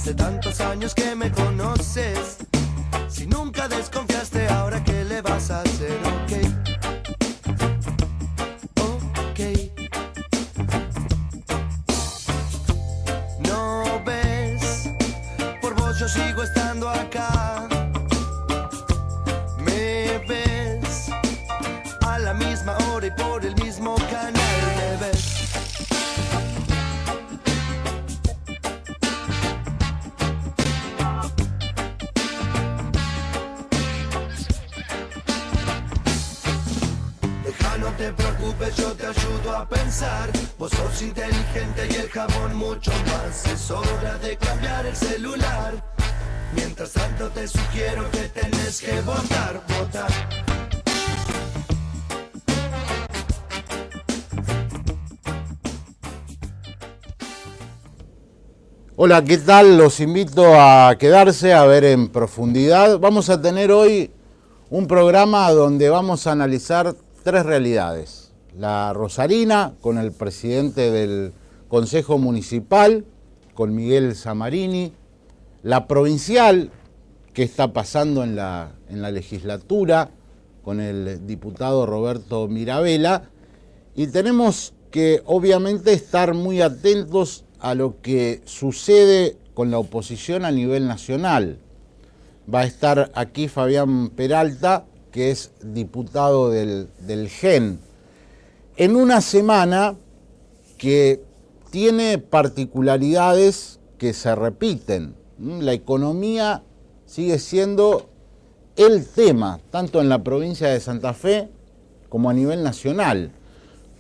Hace tantos años que me conoces. Si nunca desconfiaste, ahora qué le vas a hacer, ok. No ves, por vos yo sigo estando acá. Me ves a la misma hora y por el mismo canal. Me ves. No te preocupes, yo te ayudo a pensar. Vos sos inteligente y el jabón mucho más. Es hora de cambiar el celular. Mientras tanto te sugiero que tenés que votar, votar. Hola, ¿qué tal? Los invito a quedarse a ver en profundidad. Vamos a tener hoy un programa donde vamos a analizar tres realidades. La rosarina, con el presidente del Consejo Municipal, con Miguel Zamarini. La provincial, que está pasando en la legislatura, con el diputado Roberto Mirabella. Y tenemos que, obviamente, estar muy atentos a lo que sucede con la oposición a nivel nacional. Va a estar aquí Fabián Peralta, que es diputado del GEN, en una semana que tiene particularidades que se repiten. La economía sigue siendo el tema, tanto en la provincia de Santa Fe como a nivel nacional,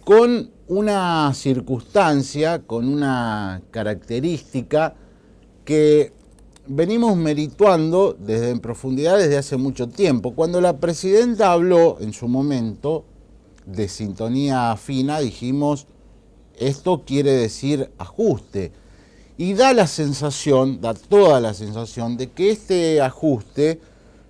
con una circunstancia, con una característica que venimos merituando desde en profundidad desde hace mucho tiempo. Cuando la presidenta habló en su momento de sintonía fina, dijimos, esto quiere decir ajuste. Y da toda la sensación de que este ajuste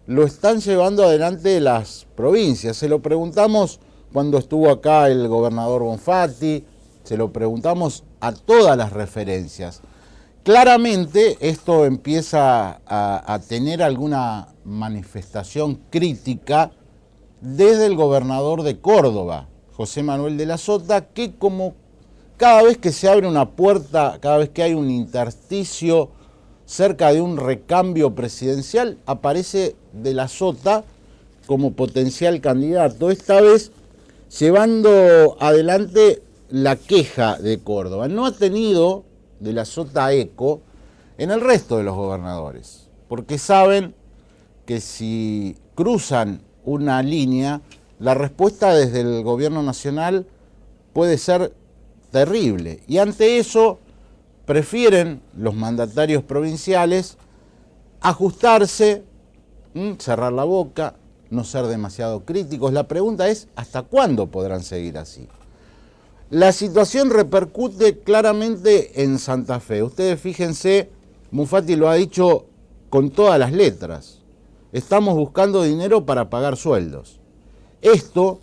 lo están llevando adelante las provincias. Se lo preguntamos cuando estuvo acá el gobernador Bonfatti, se lo preguntamos a todas las referencias. Claramente esto empieza a tener alguna manifestación crítica desde el gobernador de Córdoba, José Manuel de la Sota, que como cada vez que se abre una puerta, cada vez que hay un intersticio cerca de un recambio presidencial, aparece de la Sota como potencial candidato, esta vez llevando adelante la queja de Córdoba. No ha tenido de la Sota eco en el resto de los gobernadores, porque saben que si cruzan una línea, la respuesta desde el gobierno nacional puede ser terrible. Y ante eso prefieren los mandatarios provinciales ajustarse, cerrar la boca, no ser demasiado críticos. La pregunta es, ¿hasta cuándo podrán seguir así? La situación repercute claramente en Santa Fe. Ustedes fíjense, Bonfatti lo ha dicho con todas las letras. Estamos buscando dinero para pagar sueldos. Esto,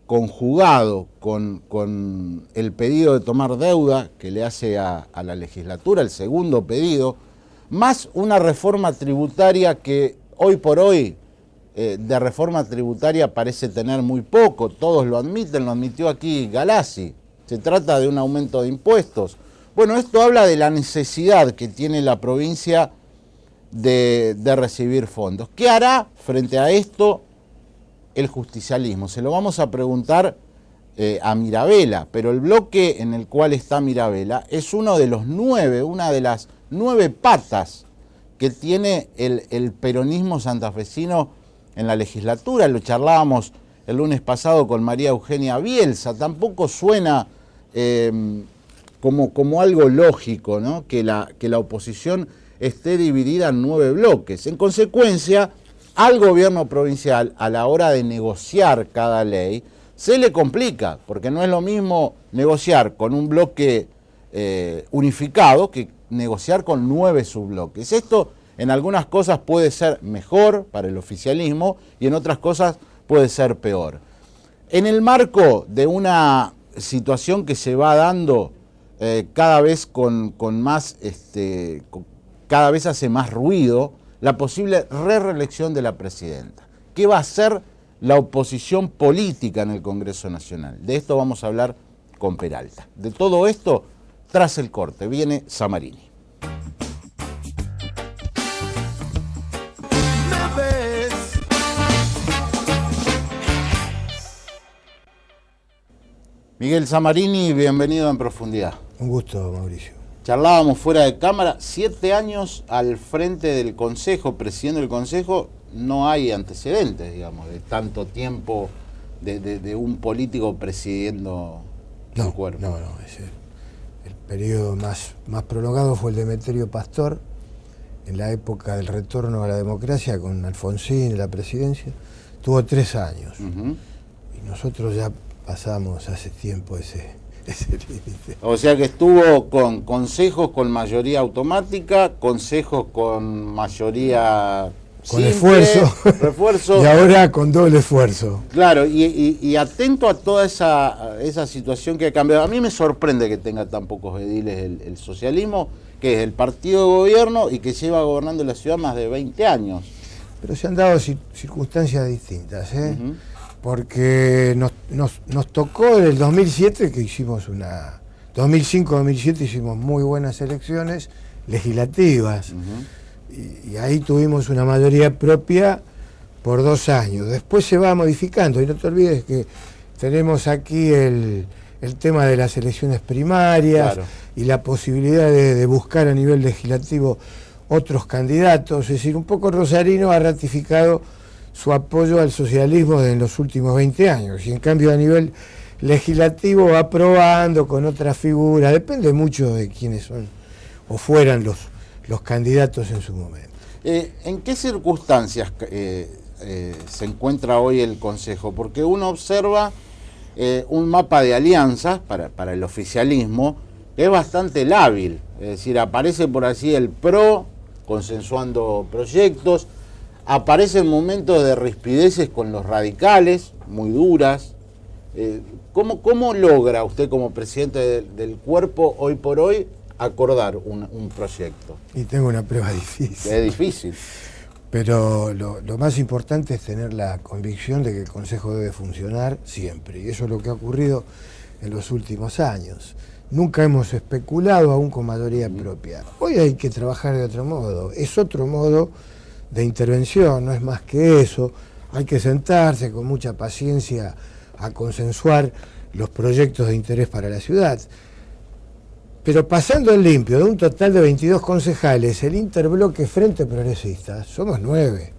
conjugado con el pedido de tomar deuda que le hace a la legislatura, el segundo pedido, más una reforma tributaria que hoy por hoy de reforma tributaria parece tener muy poco, todos lo admiten, lo admitió aquí Galassi, se trata de un aumento de impuestos. Bueno, esto habla de la necesidad que tiene la provincia de recibir fondos. ¿Qué hará frente a esto el justicialismo? Se lo vamos a preguntar a Mirabella, pero el bloque en el cual está Mirabella es uno de los una de las 9 patas que tiene el peronismo santafesino en la legislatura. Lo charlábamos el lunes pasado con María Eugenia Bielsa. Tampoco suena como algo lógico, ¿no? que la oposición esté dividida en 9 bloques. En consecuencia, al gobierno provincial, a la hora de negociar cada ley, se le complica, porque no es lo mismo negociar con un bloque unificado que negociar con 9 subbloques. Esto en algunas cosas puede ser mejor para el oficialismo y en otras cosas puede ser peor. En el marco de una situación que se va dando cada vez con más, cada vez hace más ruido la posible reelección de la presidenta. ¿Qué va a hacer la oposición política en el Congreso Nacional? De esto vamos a hablar con Peralta. De todo esto, tras el corte, viene Samarini. Miguel Samarini, bienvenido en Profundidad. Un gusto, Mauricio. Charlábamos fuera de cámara, 7 años al frente del Consejo, presidiendo el Consejo, no hay antecedentes, digamos, de tanto tiempo de un político presidiendo el cuerpo. No, el periodo más prolongado fue el de Emeterio Pastor, en la época del retorno a la democracia con Alfonsín en la presidencia. Tuvo 3 años. Y nosotros ya pasamos hace tiempo ese límite. O sea que estuvo con consejos con mayoría automática, consejos con mayoría con simple, refuerzo, y ahora con doble esfuerzo. Claro, y atento a toda esa situación que ha cambiado. A mí me sorprende que tenga tan pocos ediles el socialismo, que es el partido de gobierno y que lleva gobernando la ciudad más de 20 años. Pero se han dado circunstancias distintas, ¿eh? Porque nos tocó en el 2007 que hicimos 2005-2007 hicimos muy buenas elecciones legislativas y ahí tuvimos una mayoría propia por 2 años. Después se va modificando y no te olvides que tenemos aquí el tema de las elecciones primarias, claro, y la posibilidad de buscar a nivel legislativo otros candidatos. Es decir, un poco Rosarino ha ratificado su apoyo al socialismo en los últimos 20 años, y en cambio a nivel legislativo va probando con otras figuras, depende mucho de quiénes son o fueran los candidatos en su momento. ¿En qué circunstancias se encuentra hoy el Consejo? Porque uno observa un mapa de alianzas para el oficialismo que es bastante lábil, es decir, aparece por así el PRO consensuando proyectos, aparecen momentos de rispideces con los radicales, muy duras. ¿Cómo logra usted como presidente del cuerpo hoy por hoy acordar un proyecto? Y tengo una prueba difícil. Es difícil. Pero lo más importante es tener la convicción de que el Consejo debe funcionar siempre. Y eso es lo que ha ocurrido en los últimos años. Nunca hemos especulado aún con mayoría propia. Hoy hay que trabajar de otro modo. Es otro modo de intervención, no es más que eso. Hay que sentarse con mucha paciencia a consensuar los proyectos de interés para la ciudad. Pero pasando en limpio, de un total de 22 concejales, el interbloque Frente Progresista, somos 9.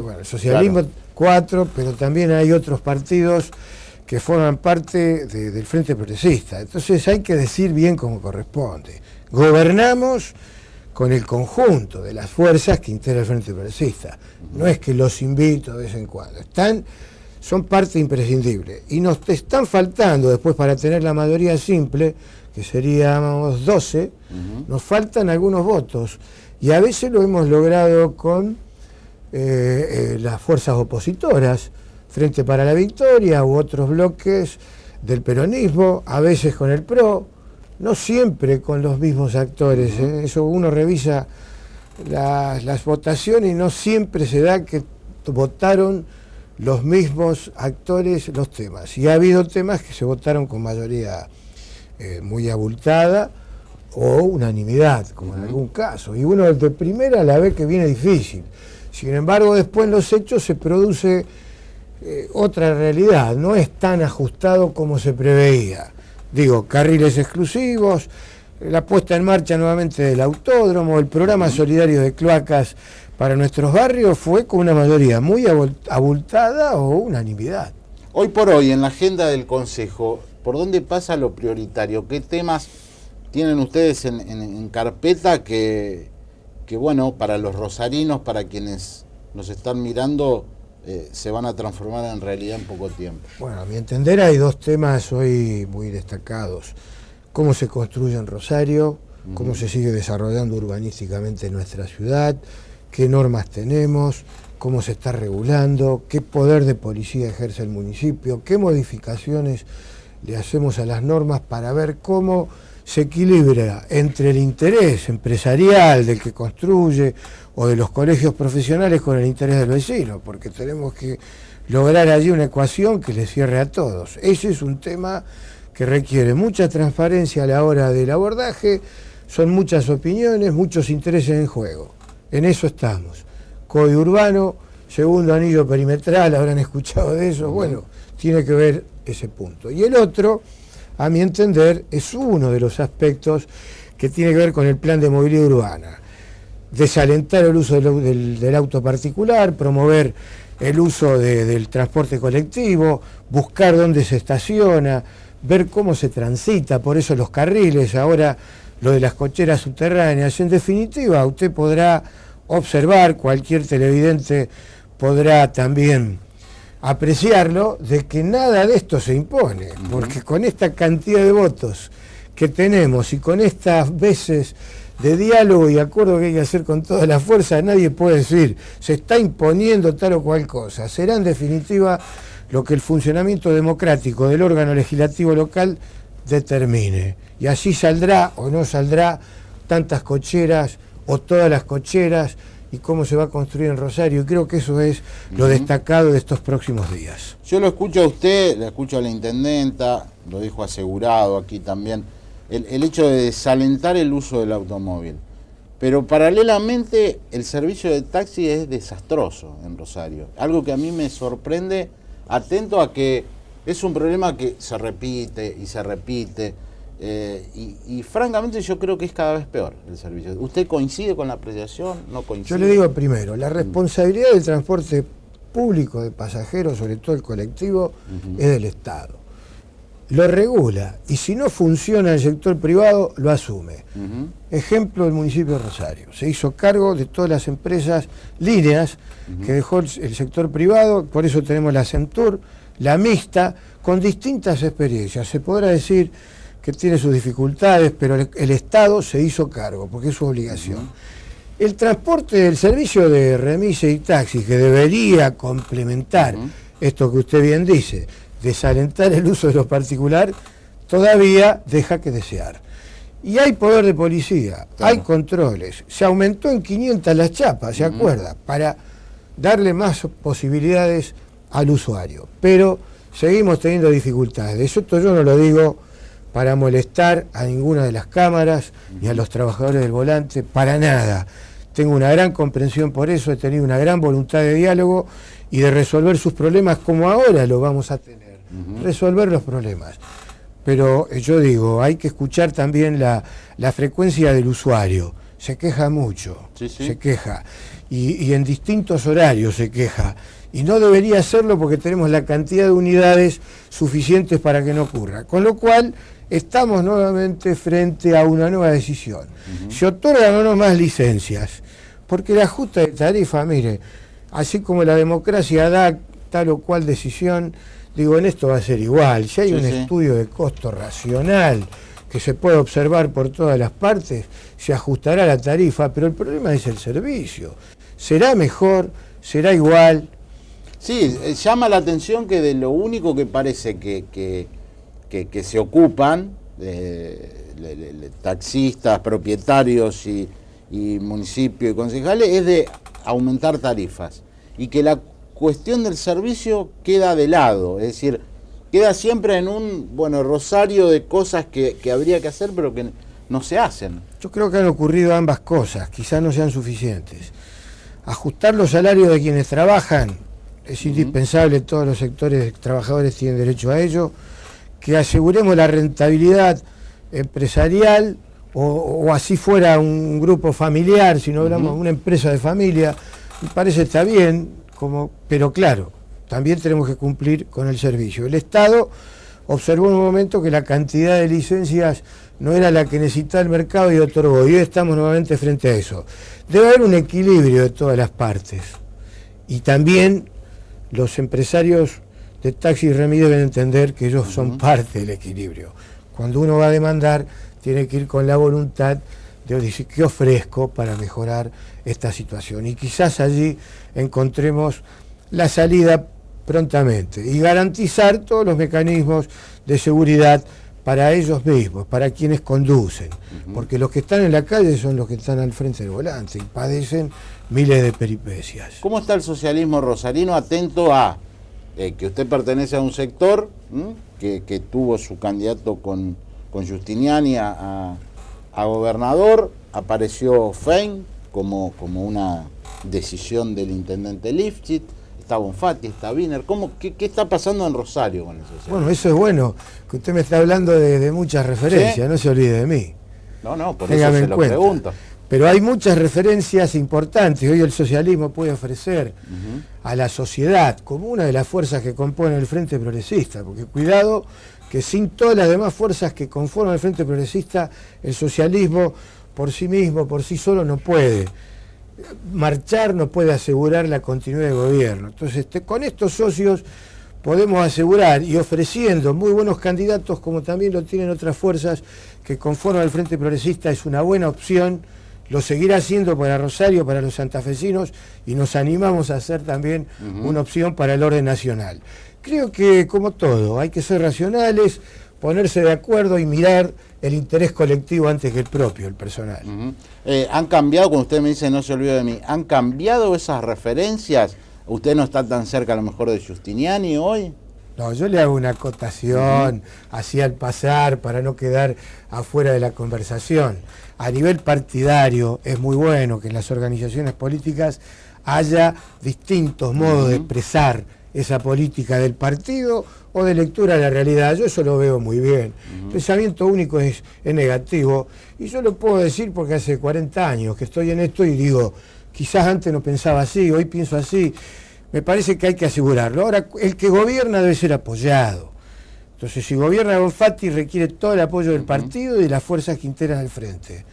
Bueno, el socialismo, claro, 4, pero también hay otros partidos que forman parte del Frente Progresista. Entonces hay que decir bien como corresponde. Gobernamos con el conjunto de las fuerzas que integra el Frente Progresista. No es que los invito de vez en cuando. Son parte imprescindible. Y nos están faltando después para tener la mayoría simple, que seríamos 12, nos faltan algunos votos. Y a veces lo hemos logrado con las fuerzas opositoras, Frente para la Victoria u otros bloques del peronismo, a veces con el PRO, no siempre con los mismos actores. Eso uno revisa las votaciones y no siempre se da que votaron los mismos actores los temas. Y ha habido temas que se votaron con mayoría muy abultada o unanimidad, como en algún caso. Y uno de primera la ve que viene difícil. Sin embargo, después en los hechos se produce otra realidad. No es tan ajustado como se preveía. Digo, carriles exclusivos, la puesta en marcha nuevamente del autódromo, el programa solidario de cloacas para nuestros barrios fue con una mayoría muy abultada o unanimidad. Hoy por hoy, en la agenda del Consejo, ¿por dónde pasa lo prioritario? ¿Qué temas tienen ustedes en carpeta que, bueno, para los rosarinos, para quienes nos están mirando, se van a transformar en realidad en poco tiempo? Bueno, a mi entender hay 2 temas hoy muy destacados. Cómo se construye en Rosario, cómo se sigue desarrollando urbanísticamente nuestra ciudad, qué normas tenemos, cómo se está regulando, qué poder de policía ejerce el municipio, qué modificaciones le hacemos a las normas para ver cómo se equilibra entre el interés empresarial del que construye o de los colegios profesionales con el interés del vecino, porque tenemos que lograr allí una ecuación que le cierre a todos. Ese es un tema que requiere mucha transparencia a la hora del abordaje, son muchas opiniones, muchos intereses en juego. En eso estamos. COI urbano, segundo anillo perimetral, habrán escuchado de eso, bueno, tiene que ver ese punto. Y el otro, a mi entender, es uno de los aspectos que tiene que ver con el plan de movilidad urbana. Desalentar el uso del auto particular, promover el uso del transporte colectivo, buscar dónde se estaciona, ver cómo se transita, por eso los carriles, ahora lo de las cocheras subterráneas. En definitiva, usted podrá observar, cualquier televidente podrá también apreciarlo, de que nada de esto se impone, porque con esta cantidad de votos que tenemos y con estas veces de diálogo y acuerdo que hay que hacer con toda la fuerza, nadie puede decir se está imponiendo tal o cual cosa. Será en definitiva lo que el funcionamiento democrático del órgano legislativo local determine, y así saldrá o no saldrá tantas cocheras o todas las cocheras, y cómo se va a construir en Rosario. Y creo que eso es lo destacado de estos próximos días. Yo lo escucho a usted, lo escucho a la intendenta, lo dijo asegurado aquí también, el hecho de desalentar el uso del automóvil. Pero paralelamente el servicio de taxi es desastroso en Rosario. Algo que a mí me sorprende, atento a que es un problema que se repite y se repite. Y francamente yo creo que es cada vez peor el servicio. ¿Usted coincide con la apreciación? ¿No coincide? Yo le digo primero, la responsabilidad del transporte público de pasajeros, sobre todo el colectivo, es del Estado. Lo regula, y si no funciona el sector privado, lo asume. Ejemplo, el municipio de Rosario. Se hizo cargo de todas las empresas, líneas, que dejó el sector privado, por eso tenemos la Centur, la mixta, con distintas experiencias. Se podrá decir que tiene sus dificultades, pero el Estado se hizo cargo, porque es su obligación. El transporte, el servicio de remise y taxi, que debería complementar esto que usted bien dice, desalentar el uso de lo particular, todavía deja que desear. Y hay poder de policía, hay controles, se aumentó en 500 las chapas, ¿se acuerda? Para darle más posibilidades al usuario, pero seguimos teniendo dificultades. Esto yo no lo digo para molestar a ninguna de las cámaras ni a los trabajadores del volante, para nada. Tengo una gran comprensión por eso, he tenido una gran voluntad de diálogo y de resolver sus problemas como ahora lo vamos a tener, resolver los problemas. Pero yo digo, hay que escuchar también la frecuencia del usuario. Se queja mucho, se queja, y en distintos horarios se queja. Y no debería hacerlo porque tenemos la cantidad de unidades suficientes para que no ocurra. Con lo cual, estamos nuevamente frente a una nueva decisión. Se otorgan o no más licencias, porque el ajuste de tarifa, mire, así como la democracia da tal o cual decisión, digo, en esto va a ser igual. Si hay un estudio de costo racional que se puede observar por todas las partes, se ajustará la tarifa, pero el problema es el servicio. ¿Será mejor? ¿Será igual? Sí, llama la atención que de lo único que parece que se ocupan, taxistas, propietarios y municipios y concejales, es de aumentar tarifas. Y que la cuestión del servicio queda de lado, es decir, queda siempre en un rosario de cosas que habría que hacer, pero que no se hacen. Yo creo que han ocurrido ambas cosas, quizás no sean suficientes. Ajustar los salarios de quienes trabajan es indispensable, todos los sectores trabajadores tienen derecho a ello. Que aseguremos la rentabilidad empresarial, o así fuera un grupo familiar, si no hablamos de una empresa de familia, me parece está bien, pero claro, también tenemos que cumplir con el servicio. El Estado observó en un momento que la cantidad de licencias no era la que necesitaba el mercado y otorgó, y hoy estamos nuevamente frente a eso. Debe haber un equilibrio de todas las partes, y también los empresarios de taxi y remis deben entender que ellos son parte del equilibrio. Cuando uno va a demandar, tiene que ir con la voluntad de decir qué ofrezco para mejorar esta situación. Y quizás allí encontremos la salida prontamente y garantizar todos los mecanismos de seguridad para ellos mismos, para quienes conducen, porque los que están en la calle son los que están al frente del volante y padecen miles de peripecias. ¿Cómo está el socialismo rosarino atento a que usted pertenece a un sector que tuvo su candidato con Giustiniani a gobernador? Apareció Fein como una decisión del intendente Lifchit, está Bonfatti, está Wiener. ¿Qué está pasando en Rosario con el socialismo? Bueno, eso es bueno, que usted me está hablando de muchas referencias, ¿sí? No se olvide de mí. No, por Téngame eso se en lo cuenta. pregunto. Pero hay muchas referencias importantes. Hoy el socialismo puede ofrecer a la sociedad como una de las fuerzas que componen el Frente Progresista, porque cuidado que sin todas las demás fuerzas que conforman el Frente Progresista, el socialismo por sí mismo, por sí solo no puede marchar, no puede asegurar la continuidad del gobierno. Entonces, con estos socios podemos asegurar, y ofreciendo muy buenos candidatos, como también lo tienen otras fuerzas que conforman el Frente Progresista, es una buena opción. Lo seguirá haciendo para Rosario, para los santafesinos, y nos animamos a hacer también una opción para el orden nacional. Creo que, como todo, hay que ser racionales, ponerse de acuerdo y mirar el interés colectivo antes que el propio, el personal. ¿Han cambiado, cuando usted me dice no se olvide de mí, han cambiado esas referencias? ¿Usted no está tan cerca a lo mejor de Giustiniani hoy? No, yo le hago una acotación así al pasar para no quedar afuera de la conversación. A nivel partidario es muy bueno que en las organizaciones políticas haya distintos modos de expresar esa política del partido o de lectura de la realidad. Yo eso lo veo muy bien. El pensamiento único es negativo, y yo lo puedo decir porque hace 40 años que estoy en esto y digo, quizás antes no pensaba así, hoy pienso así. Me parece que hay que asegurarlo. Ahora, el que gobierna debe ser apoyado. Entonces, si gobierna Bonfatti, requiere todo el apoyo del partido y de las fuerzas que integran el frente.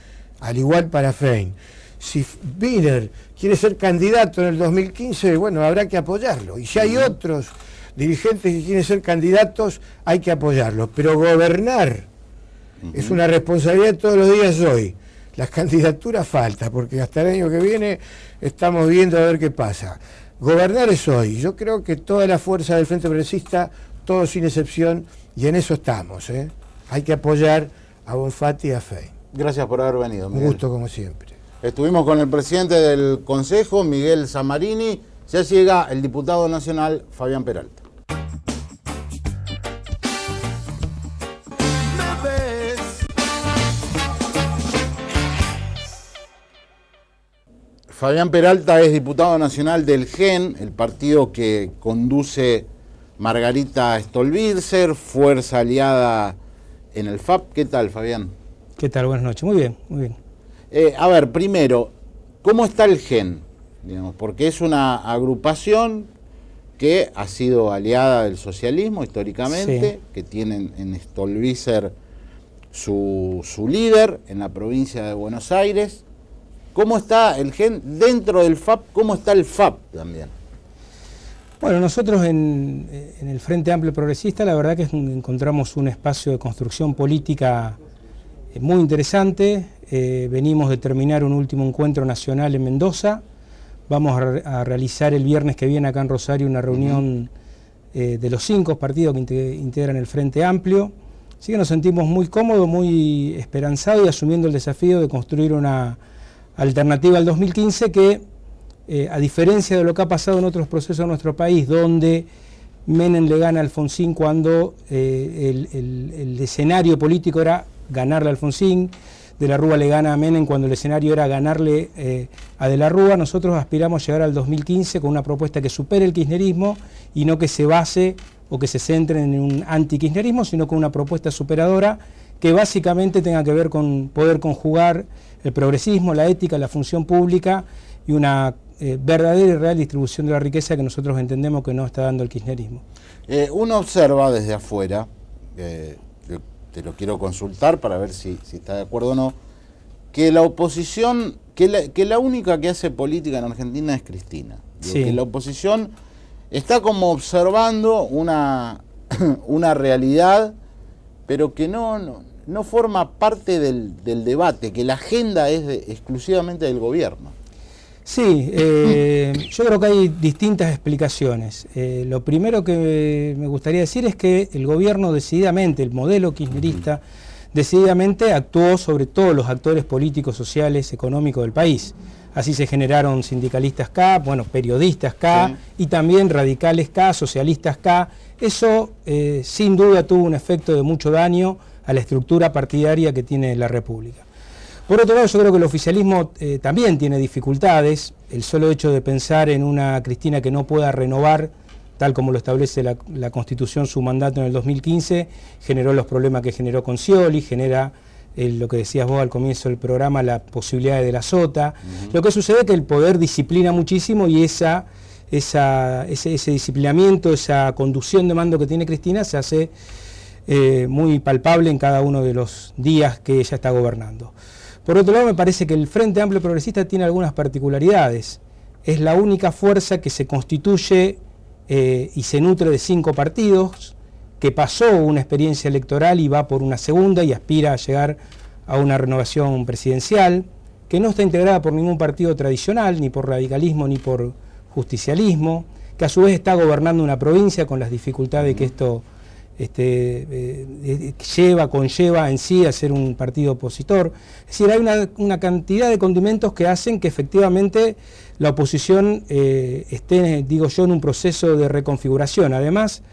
Al igual para Fein. Si Wiener quiere ser candidato en el 2015, bueno, habrá que apoyarlo. Y si hay otros dirigentes que quieren ser candidatos, hay que apoyarlos. Pero gobernar es una responsabilidad de todos los días hoy. Las candidaturas faltan, porque hasta el año que viene estamos viendo a ver qué pasa. Gobernar es hoy. Yo creo que toda la fuerza del Frente Progresista, todos sin excepción, y en eso estamos. Hay que apoyar a Bonfatti y a Fein. Gracias por haber venido, Miguel. Un gusto como siempre. Estuvimos con el presidente del Consejo, Miguel Zamarini. Ya llega el diputado nacional, Fabián Peralta. Fabián Peralta es diputado nacional del GEN, el partido que conduce Margarita Stolbizer, fuerza aliada en el FAP. ¿Qué tal, Fabián? ¿Qué tal? Buenas noches. Muy bien, muy bien. A ver, primero, ¿cómo está el GEN? Digamos, porque es una agrupación que ha sido aliada del socialismo históricamente, sí, que tienen en Stolbizer su líder en la provincia de Buenos Aires. ¿Cómo está el GEN dentro del FAP? ¿Cómo está el FAP también? Bueno, nosotros en el Frente Amplio Progresista la verdad que encontramos un espacio de construcción política muy interesante. Venimos de terminar un último encuentro nacional en Mendoza. Vamos a realizar el viernes que viene acá en Rosario una reunión de los 5 partidos que integran el Frente Amplio. Así que nos sentimos muy cómodos, muy esperanzados y asumiendo el desafío de construir una alternativa al 2015 que, a diferencia de lo que ha pasado en otros procesos de nuestro país, donde Menem le gana a Alfonsín cuando el escenario político era ganarle a Alfonsín, De la Rúa le gana a Menem cuando el escenario era ganarle a De la Rúa, nosotros aspiramos a llegar al 2015 con una propuesta que supere el kirchnerismo y no que se base o que se centre en un anti-kirchnerismo, sino con una propuesta superadora que básicamente tenga que ver con poder conjugar el progresismo, la ética, la función pública y una verdadera y real distribución de la riqueza que nosotros entendemos que no está dando el kirchnerismo. Uno observa desde afuera, te lo quiero consultar para ver si está de acuerdo o no, que la oposición, que la única que hace política en Argentina es Cristina. Digo, sí. Que la oposición está como observando una realidad, pero que no forma parte del debate, que la agenda es exclusivamente del gobierno. Sí, yo creo que hay distintas explicaciones. Lo primero que me gustaría decir es que el gobierno decididamente, el modelo kirchnerista, decididamente actuó sobre todos los actores políticos, sociales, económicos del país. Así se generaron sindicalistas K, bueno, periodistas K, sí, y también radicales K, socialistas K. Eso sin duda tuvo un efecto de mucho daño a la estructura partidaria que tiene la República. Por otro lado, yo creo que el oficialismo también tiene dificultades. El solo hecho de pensar en una Cristina que no pueda renovar, tal como lo establece la Constitución, su mandato en el 2015, generó los problemas que generó con Scioli, genera lo que decías vos al comienzo del programa, la posibilidad de la sota. Lo que sucede es que el poder disciplina muchísimo y ese disciplinamiento, esa conducción de mando que tiene Cristina se hace muy palpable en cada uno de los días que ella está gobernando. Por otro lado, me parece que el Frente Amplio Progresista tiene algunas particularidades. Es la única fuerza que se constituye y se nutre de 5 partidos, que pasó una experiencia electoral y va por una segunda y aspira a llegar a una renovación presidencial, que no está integrada por ningún partido tradicional, ni por radicalismo ni por justicialismo, que a su vez está gobernando una provincia con las dificultades que esto conlleva en sí a ser un partido opositor. Es decir, hay una cantidad de condimentos que hacen que efectivamente la oposición esté, digo yo, en un proceso de reconfiguración. Además,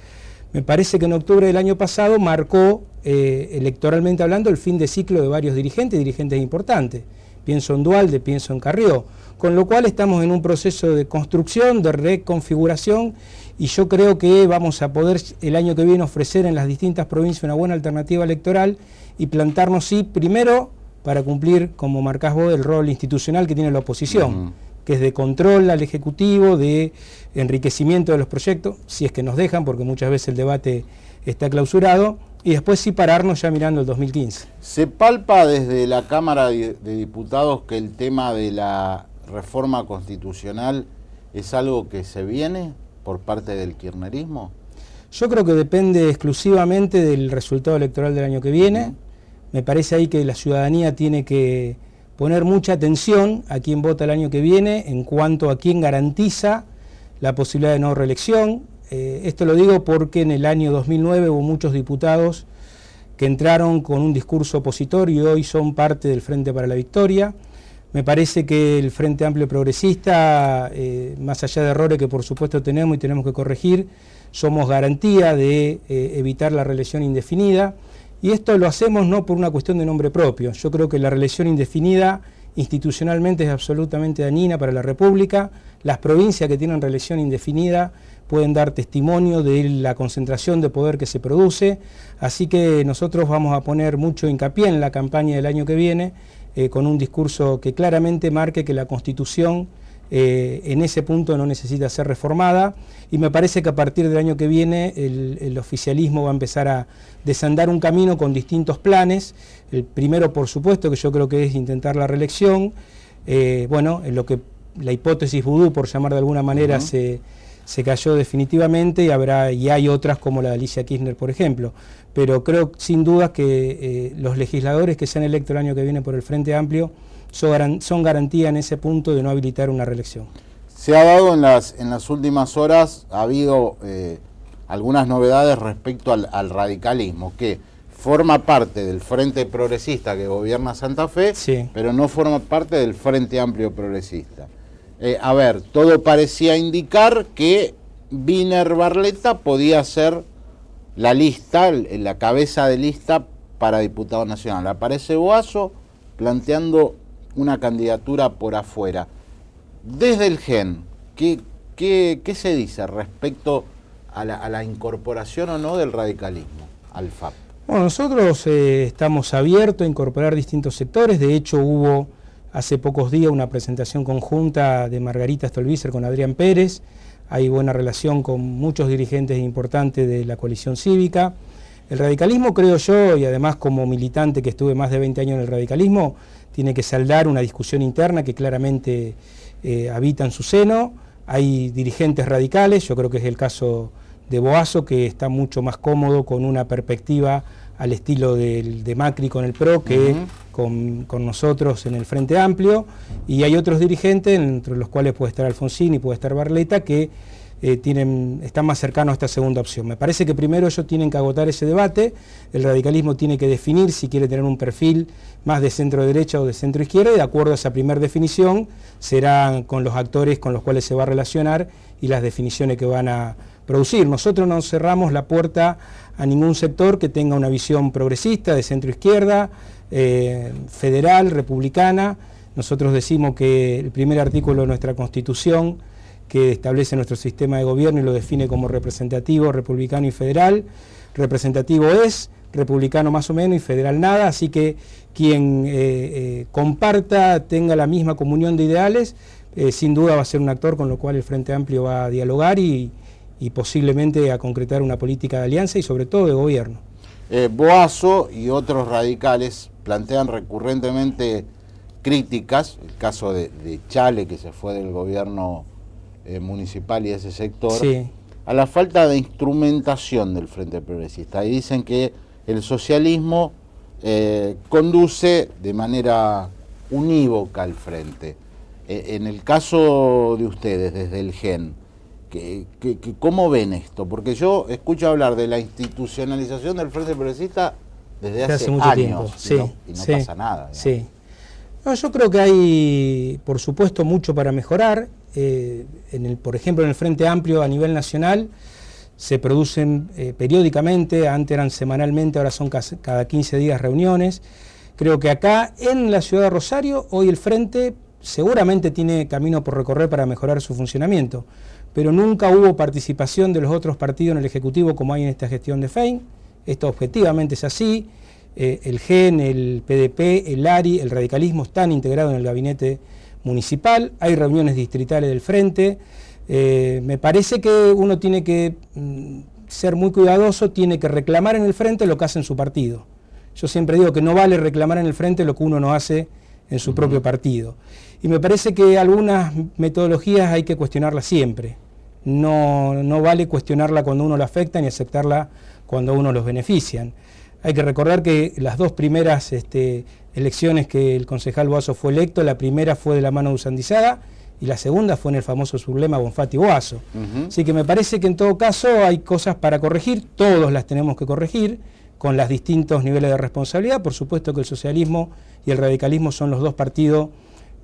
me parece que en octubre del año pasado marcó, electoralmente hablando, el fin de ciclo de varios dirigentes importantes. Pienso en Duhalde, pienso en Carrió, con lo cual estamos en un proceso de construcción, de reconfiguración, y yo creo que vamos a poder el año que viene ofrecer en las distintas provincias una buena alternativa electoral y plantarnos, sí, primero para cumplir, como marcás vos, el rol institucional que tiene la oposición, que es de control al Ejecutivo, de enriquecimiento de los proyectos, si es que nos dejan, porque muchas veces el debate está clausurado, y después sí pararnos ya mirando el 2015. ¿Se palpa desde la Cámara de Diputados que el tema de la reforma constitucional es algo que se viene por parte del kirchnerismo? Yo creo que depende exclusivamente del resultado electoral del año que viene. Me parece ahí que la ciudadanía tiene que poner mucha atención a quién vota el año que viene en cuanto a quién garantiza la posibilidad de no reelección. Esto lo digo porque en el año 2009 hubo muchos diputados que entraron con un discurso opositor y hoy son parte del Frente para la Victoria. Me parece que el Frente Amplio Progresista, más allá de errores que por supuesto tenemos y tenemos que corregir, somos garantía de evitar la reelección indefinida, y esto lo hacemos no por una cuestión de nombre propio. Yo creo que la reelección indefinida institucionalmente es absolutamente dañina para la República. Las provincias que tienen reelección indefinida pueden dar testimonio de la concentración de poder que se produce, así que nosotros vamos a poner mucho hincapié en la campaña del año que viene, con un discurso que claramente marque que la Constitución en ese punto no necesita ser reformada, y me parece que a partir del año que viene el oficialismo va a empezar a desandar un camino con distintos planes. El primero, por supuesto, que yo creo que es intentar la reelección, bueno, en lo que la hipótesis vudú, por llamar de alguna manera, se cayó definitivamente, y hay otras como la de Alicia Kirchner, por ejemplo. Pero creo sin duda que los legisladores que sean electos el año que viene por el Frente Amplio son garantía en ese punto de no habilitar una reelección. Se ha dado en las últimas horas, ha habido algunas novedades respecto al radicalismo, que forma parte del Frente Progresista que gobierna Santa Fe, sí, pero no forma parte del Frente Amplio Progresista. A ver, todo parecía indicar que Winer Barletta podía ser la lista, la cabeza de lista para diputado nacional. Aparece Boazo planteando una candidatura por afuera. Desde el GEN, ¿qué se dice respecto a la incorporación o no del radicalismo al FAP? Bueno, nosotros estamos abiertos a incorporar distintos sectores. De hecho, hubo hace pocos días una presentación conjunta de Margarita Stolbizer con Adrián Pérez. Hay buena relación con muchos dirigentes importantes de la coalición cívica. El radicalismo, creo yo, y además como militante que estuve más de 20 años en el radicalismo, tiene que saldar una discusión interna que claramente habita en su seno. Hay dirigentes radicales, yo creo que es el caso de Boazo, que está mucho más cómodo con una perspectiva al estilo de Macri con el PRO que con nosotros en el Frente Amplio, y hay otros dirigentes, entre los cuales puede estar Alfonsín y puede estar Barletta, que están más cercanos a esta segunda opción. Me parece que primero ellos tienen que agotar ese debate, el radicalismo tiene que definir si quiere tener un perfil más de centro derecha o de centro izquierda, y de acuerdo a esa primera definición será con los actores con los cuales se va a relacionar y las definiciones que van a producir. Nosotros no cerramos la puerta a ningún sector que tenga una visión progresista, de centro izquierda, federal, republicana. Nosotros decimos que el primer artículo de nuestra Constitución, que establece nuestro sistema de gobierno y lo define como representativo, republicano y federal, representativo es, republicano más o menos y federal nada, así que quien comparta, tenga la misma comunión de ideales, sin duda va a ser un actor con lo cual el Frente Amplio va a dialogar y posiblemente a concretar una política de alianza y sobre todo de gobierno. Boazo y otros radicales plantean recurrentemente críticas, el caso de Chale, que se fue del gobierno municipal y de ese sector, sí, a la falta de instrumentación del Frente Progresista, y dicen que el socialismo conduce de manera unívoca al Frente. En el caso de ustedes, desde el GEN, ¿cómo ven esto? Porque yo escucho hablar de la institucionalización del Frente Progresista desde hace mucho años, tiempo. Y no pasa nada. Sí. No, yo creo que hay, por supuesto, mucho para mejorar. Por ejemplo, en el Frente Amplio a nivel nacional se producen periódicamente, antes eran semanalmente, ahora son cada 15 días reuniones. Creo que acá en la ciudad de Rosario, hoy el Frente seguramente tiene camino por recorrer para mejorar su funcionamiento, pero nunca hubo participación de los otros partidos en el Ejecutivo como hay en esta gestión de Fein. Esto objetivamente es así. El GEN, el PDP, el ARI, el radicalismo están integrados en el gabinete municipal, hay reuniones distritales del Frente. Me parece que uno tiene que ser muy cuidadoso, tiene que reclamar en el Frente lo que hace en su partido. Yo siempre digo que no vale reclamar en el Frente lo que uno no hace en su propio partido. Y me parece que algunas metodologías hay que cuestionarlas siempre. No vale cuestionarla cuando uno la afecta ni aceptarla cuando a uno los benefician. Hay que recordar que las dos primeras elecciones que el concejal Boazo fue electo, la primera fue de la mano de Usandizaga y la segunda fue en el famoso sublema Bonfatti-Boazo. Así que me parece que en todo caso hay cosas para corregir, todos las tenemos que corregir, con los distintos niveles de responsabilidad. Por supuesto que el socialismo y el radicalismo son los dos partidos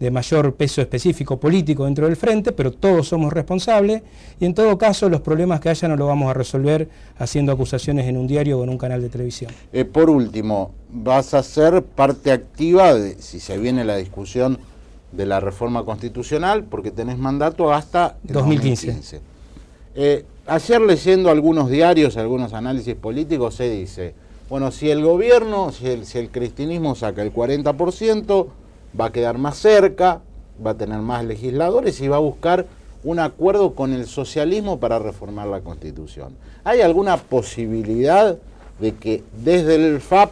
de mayor peso específico político dentro del Frente, pero todos somos responsables y en todo caso los problemas que haya no los vamos a resolver haciendo acusaciones en un diario o en un canal de televisión. Por último, vas a ser parte activa de, si se viene la discusión de la reforma constitucional, porque tenés mandato hasta el 2015. Ayer leyendo algunos diarios, algunos análisis políticos, se dice, bueno, si el gobierno, si el cristianismo saca el 40%, va a quedar más cerca, va a tener más legisladores y va a buscar un acuerdo con el socialismo para reformar la Constitución. ¿Hay alguna posibilidad de que desde el FAP,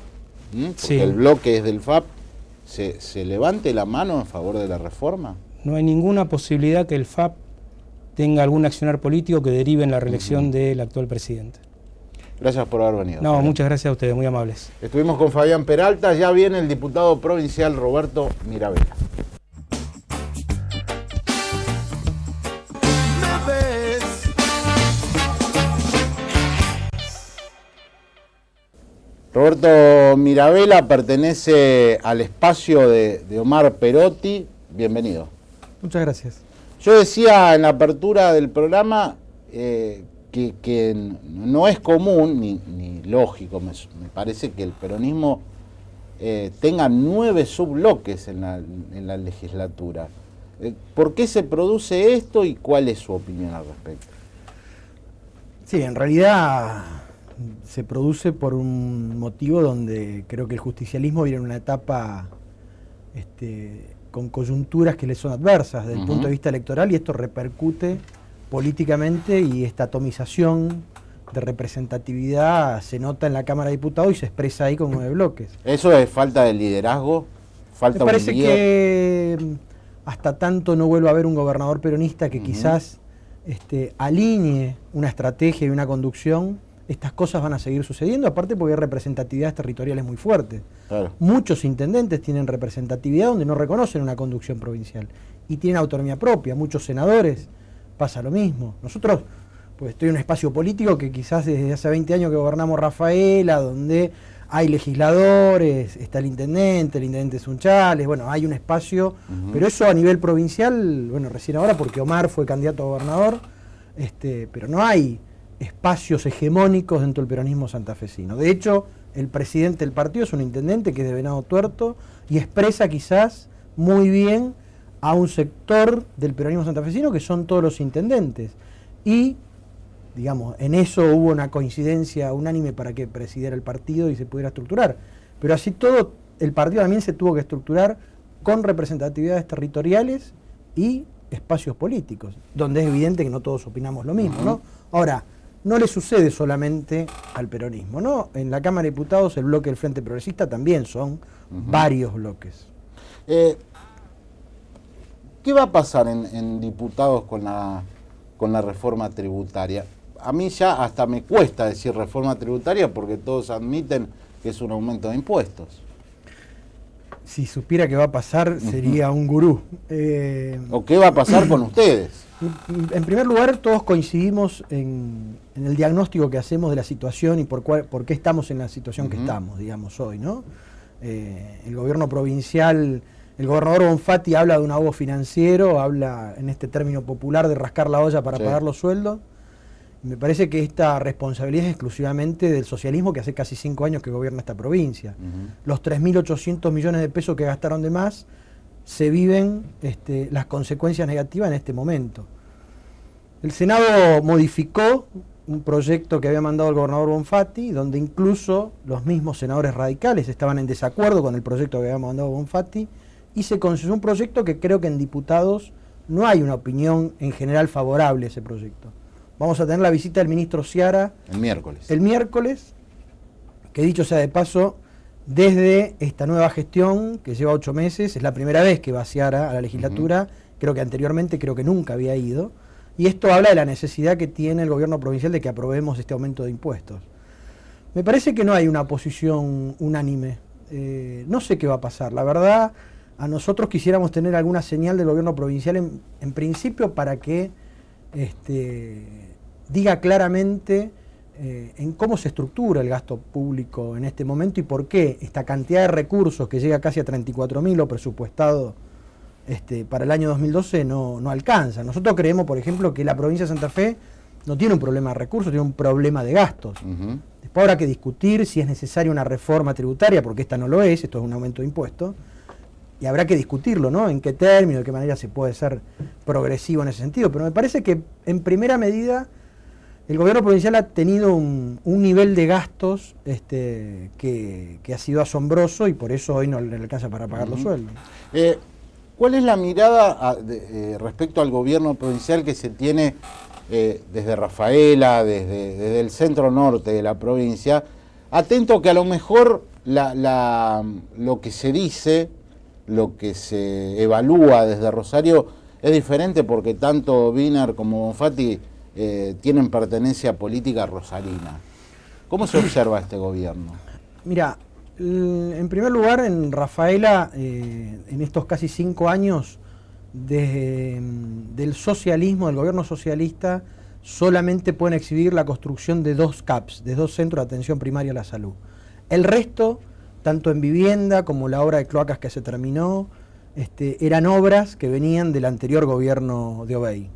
porque el bloque es del FAP, se levante la mano en favor de la reforma? No hay ninguna posibilidad que el FAP tenga algún accionar político que derive en la reelección del actual presidente. Gracias por haber venido. No, muchas gracias a ustedes, muy amables. Estuvimos con Fabián Peralta, ya viene el diputado provincial Roberto Mirabella. Roberto Mirabella pertenece al espacio de Omar Perotti. Bienvenido. Muchas gracias. Yo decía en la apertura del programa que no es común ni lógico, me parece que el peronismo tenga 9 subbloques en la legislatura. ¿Por qué se produce esto y cuál es su opinión al respecto? Sí, en realidad se produce por un motivo donde creo que el justicialismo viene en una etapa con coyunturas que le son adversas desde el punto de vista electoral, y esto repercute políticamente, y esta atomización de representatividad se nota en la Cámara de Diputados y se expresa ahí con 9 bloques. ¿Eso es falta de liderazgo? ¿Falta Me parece que hasta tanto no vuelva a haber un gobernador peronista que quizás alinee una estrategia y una conducción, estas cosas van a seguir sucediendo, aparte porque hay representatividades territoriales muy fuertes. Claro. Muchos intendentes tienen representatividad donde no reconocen una conducción provincial y tienen autonomía propia. Muchos senadores pasa lo mismo. Nosotros, pues estoy en un espacio político que quizás desde hace 20 años que gobernamos Rafaela, donde hay legisladores, está el intendente Sunchales, bueno, hay un espacio, pero eso a nivel provincial, bueno, recién ahora porque Omar fue candidato a gobernador, pero no hay espacios hegemónicos dentro del peronismo santafesino. De hecho, el presidente del partido es un intendente que es de Venado Tuerto y expresa quizás muy bien a un sector del peronismo santafesino que son todos los intendentes. Y digamos, en eso hubo una coincidencia unánime para que presidiera el partido y se pudiera estructurar. Pero así todo, el partido también se tuvo que estructurar con representatividades territoriales y espacios políticos, donde es evidente que no todos opinamos lo mismo, ¿no? Ahora, no le sucede solamente al peronismo, ¿no? En la Cámara de Diputados el bloque del Frente Progresista también son varios bloques. ¿Qué va a pasar en diputados con la reforma tributaria? A mí ya hasta me cuesta decir reforma tributaria porque todos admiten que es un aumento de impuestos. Si supiera qué va a pasar, sería un gurú. ¿O qué va a pasar con ustedes? En primer lugar, todos coincidimos en el diagnóstico que hacemos de la situación y por qué estamos en la situación que estamos, digamos, hoy, ¿no? El gobierno provincial, el gobernador Bonfatti habla de un ahogo financiero, habla en este término popular de rascar la olla para pagar los sueldos. Me parece que esta responsabilidad es exclusivamente del socialismo que hace casi 5 años que gobierna esta provincia. Los 3.800 millones de pesos que gastaron de más se viven las consecuencias negativas en este momento. El Senado modificó un proyecto que había mandado el gobernador Bonfatti, donde incluso los mismos senadores radicales estaban en desacuerdo con el proyecto que había mandado Bonfatti, y se concedió un proyecto que creo que en diputados no hay una opinión en general favorable a ese proyecto. Vamos a tener la visita del ministro Seara el miércoles. El miércoles, que dicho sea de paso, desde esta nueva gestión que lleva 8 meses, es la primera vez que va Seara a la legislatura, creo que anteriormente, creo que nunca había ido, y esto habla de la necesidad que tiene el gobierno provincial de que aprobemos este aumento de impuestos. Me parece que no hay una posición unánime, no sé qué va a pasar, la verdad. A nosotros quisiéramos tener alguna señal del gobierno provincial en principio para que diga claramente en cómo se estructura el gasto público en este momento y por qué esta cantidad de recursos que llega casi a 34.000 lo presupuestado para el año 2012 no alcanza. Nosotros creemos, por ejemplo, que la provincia de Santa Fe no tiene un problema de recursos, tiene un problema de gastos. Después habrá que discutir si es necesaria una reforma tributaria, porque esta no lo es, esto es un aumento de impuestos. Y habrá que discutirlo, ¿no? En qué término, de qué manera se puede ser progresivo en ese sentido. Pero me parece que, en primera medida, el gobierno provincial ha tenido un nivel de gastos que ha sido asombroso y por eso hoy no le alcanza para pagar los sueldos. ¿Cuál es la mirada respecto al gobierno provincial que se tiene desde Rafaela, desde el centro norte de la provincia? Atento que a lo mejor lo que se dice, lo que se evalúa desde Rosario es diferente porque tanto Wiener como Bonfatti tienen pertenencia política rosarina. ¿Cómo se observa este gobierno? Mira, en primer lugar, en Rafaela, en estos casi 5 años del socialismo, del gobierno socialista, solamente pueden exhibir la construcción de 2 CAPS, de 2 centros de atención primaria a la salud. El resto, tanto en vivienda como la obra de cloacas que se terminó, eran obras que venían del anterior gobierno de Obey.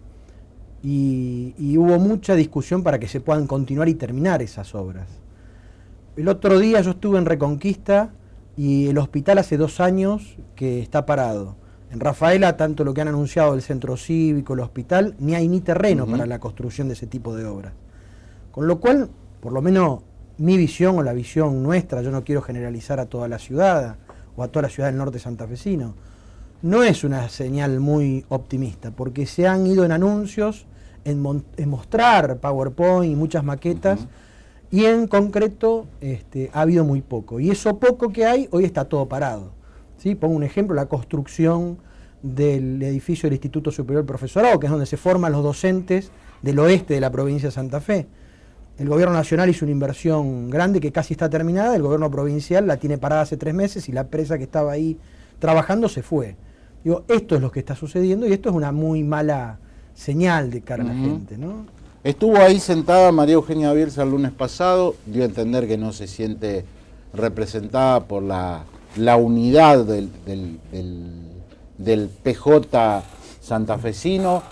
Y hubo mucha discusión para que se puedan continuar y terminar esas obras. El otro día yo estuve en Reconquista y el hospital hace 2 años que está parado. En Rafaela, tanto lo que han anunciado el centro cívico, el hospital, ni hay ni terreno para la construcción de ese tipo de obras. Con lo cual, por lo menos mi visión o la visión nuestra, yo no quiero generalizar a toda la ciudad o a toda la ciudad del norte santafesino, no es una señal muy optimista, porque se han ido en anuncios, en mostrar PowerPoint y muchas maquetas, y en concreto ha habido muy poco. Y eso poco que hay, hoy está todo parado. ¿Sí? Pongo un ejemplo, la construcción del edificio del Instituto Superior del Profesorado, que es donde se forman los docentes del oeste de la provincia de Santa Fe. el gobierno nacional hizo una inversión grande que casi está terminada, el gobierno provincial la tiene parada hace 3 meses y la empresa que estaba ahí trabajando se fue. Digo, esto es lo que está sucediendo y esto es una muy mala señal de cara a la gente, ¿no? Estuvo ahí sentada María Eugenia Bielsa el lunes pasado, dio a entender que no se siente representada por la unidad del PJ santafesino.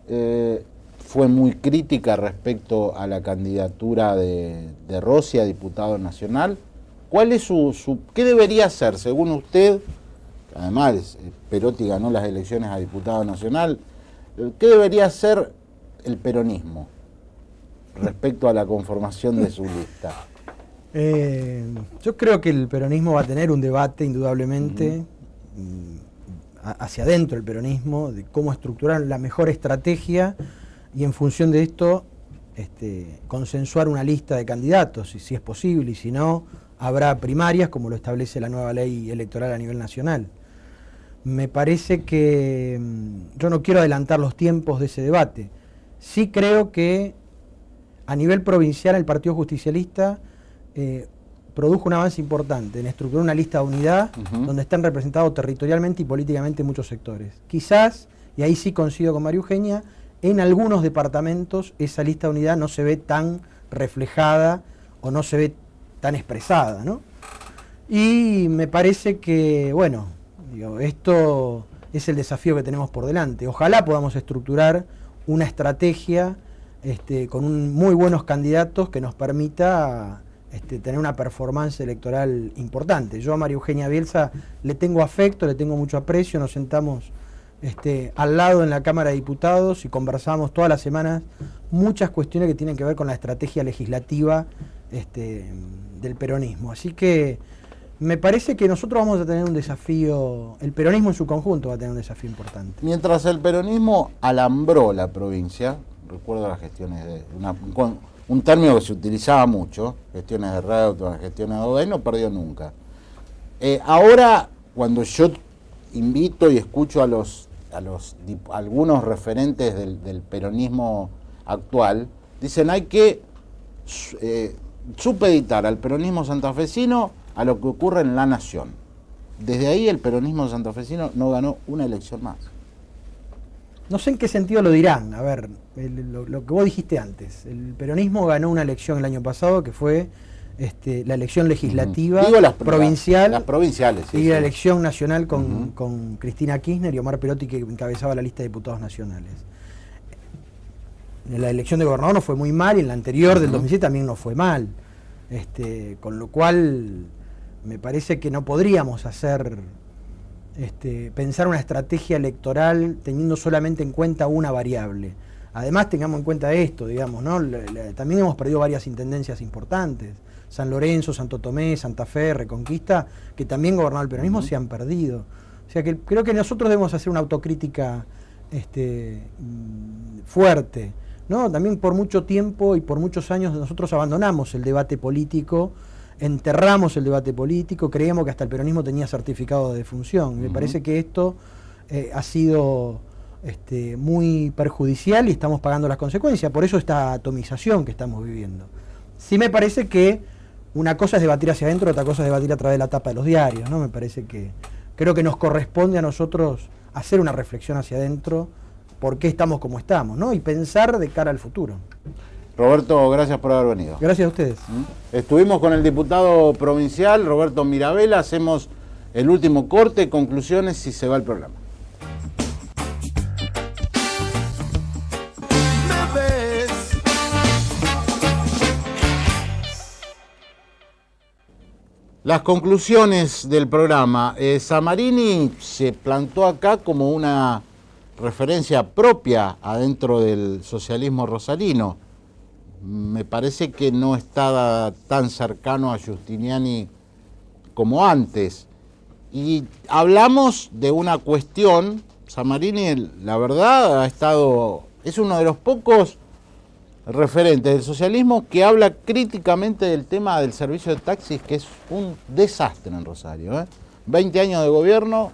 Fue muy crítica respecto a la candidatura de Rossi a diputado nacional. ¿Cuál es qué debería hacer, según usted? Además, Perotti ganó las elecciones a diputado nacional. ¿Qué debería hacer el peronismo respecto a la conformación de su lista? Yo creo que el peronismo va a tener un debate, indudablemente, hacia adentro del peronismo, de cómo estructurar la mejor estrategia y en función de esto consensuar una lista de candidatos, y si es posible, y si no, habrá primarias, como lo establece la nueva ley electoral a nivel nacional. Me parece que yo no quiero adelantar los tiempos de ese debate. Sí creo que a nivel provincial el Partido Justicialista produjo un avance importante en estructurar una lista de unidad donde están representados territorialmente y políticamente muchos sectores. Quizás, y ahí sí coincido con María Eugenia, en algunos departamentos esa lista de unidad no se ve tan reflejada o no se ve tan expresada, ¿no? Y me parece que, bueno, esto es el desafío que tenemos por delante. Ojalá podamos estructurar una estrategia con muy buenos candidatos que nos permita tener una performance electoral importante. Yo a María Eugenia Bielsa le tengo afecto, le tengo mucho aprecio, nos sentamos al lado en la Cámara de Diputados y conversamos todas las semanas muchas cuestiones que tienen que ver con la estrategia legislativa del peronismo. Así que me parece que nosotros vamos a tener un desafío, el peronismo en su conjunto va a tener un desafío importante. Mientras el peronismo alambró la provincia, recuerdo las gestiones un término que se utilizaba mucho, gestiones de Reutemann, gestiones de Oday, no perdió nunca. Ahora, cuando yo invito y escucho a algunos referentes del peronismo actual, dicen hay que supeditar al peronismo santafesino a lo que ocurre en la nación. Desde ahí el peronismo santafesino no ganó una elección más. No sé en qué sentido lo dirán. A ver, lo que vos dijiste antes. El peronismo ganó una elección el año pasado que fue la elección legislativa provincial, las provinciales, sí, y sí. la elección nacional con Cristina Kirchner y Omar Perotti, que encabezaba la lista de diputados nacionales. En la elección de gobernador no fue muy mal y en la anterior del 2007 también no fue mal. Con lo cual me parece que no podríamos pensar una estrategia electoral teniendo solamente en cuenta una variable. Además tengamos en cuenta esto, digamos, ¿no? También hemos perdido varias intendencias importantes. San Lorenzo, Santo Tomé, Santa Fe, Reconquista, que también gobernaba el peronismo, se han perdido. O sea que creo que nosotros debemos hacer una autocrítica fuerte, ¿no? También por mucho tiempo y por muchos años nosotros abandonamos el debate político, enterramos el debate político, creíamos que hasta el peronismo tenía certificado de defunción. Me parece que esto ha sido muy perjudicial y estamos pagando las consecuencias. Por eso esta atomización que estamos viviendo. Sí me parece que una cosa es debatir hacia adentro, otra cosa es debatir a través de la tapa de los diarios, ¿no? Me parece que creo que nos corresponde a nosotros hacer una reflexión hacia adentro, por qué estamos como estamos, ¿no? Y pensar de cara al futuro. Roberto, gracias por haber venido. Gracias a ustedes. Estuvimos con el diputado provincial, Roberto Mirabella. Hacemos el último corte, conclusiones y se va el programa. Las conclusiones del programa. Samarini se plantó acá como una referencia propia adentro del socialismo rosarino. Me parece que no está tan cercano a Giustiniani como antes. Y hablamos de una cuestión, Samarini, la verdad, es uno de los pocos referentes del socialismo que habla críticamente del tema del servicio de taxis, que es un desastre en Rosario. 20 años de gobierno,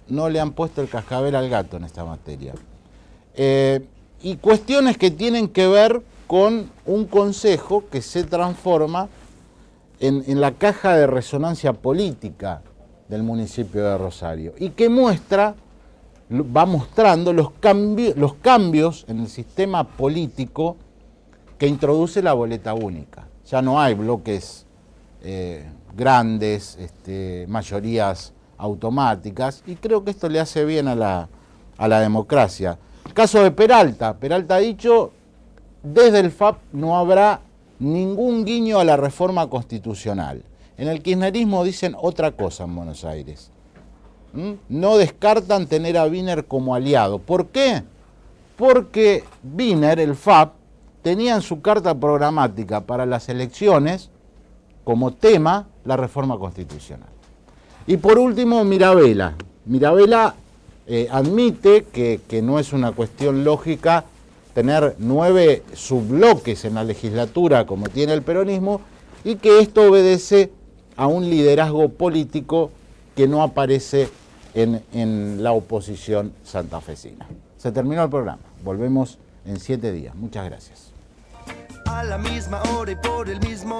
no le han puesto el cascabel al gato en esta materia. Y cuestiones que tienen que ver con un consejo que se transforma en la caja de resonancia política del municipio de Rosario y que va mostrando los cambios en el sistema político que introduce la boleta única. Ya no hay bloques grandes, mayorías automáticas, y creo que esto le hace bien a la democracia. Caso de Peralta. Peralta ha dicho, desde el FAP no habrá ningún guiño a la reforma constitucional. En el kirchnerismo dicen otra cosa en Buenos Aires. No descartan tener a Wiener como aliado. ¿Por qué? Porque Wiener, el FAP, tenía en su carta programática para las elecciones como tema la reforma constitucional. Y por último, Mirabella. Mirabella admite que no es una cuestión lógica tener 9 subbloques en la legislatura como tiene el peronismo y que esto obedece a un liderazgo político que no aparece en la oposición santafesina. Se terminó el programa. Volvemos en 7 días. Muchas gracias. A la misma hora y por el mismo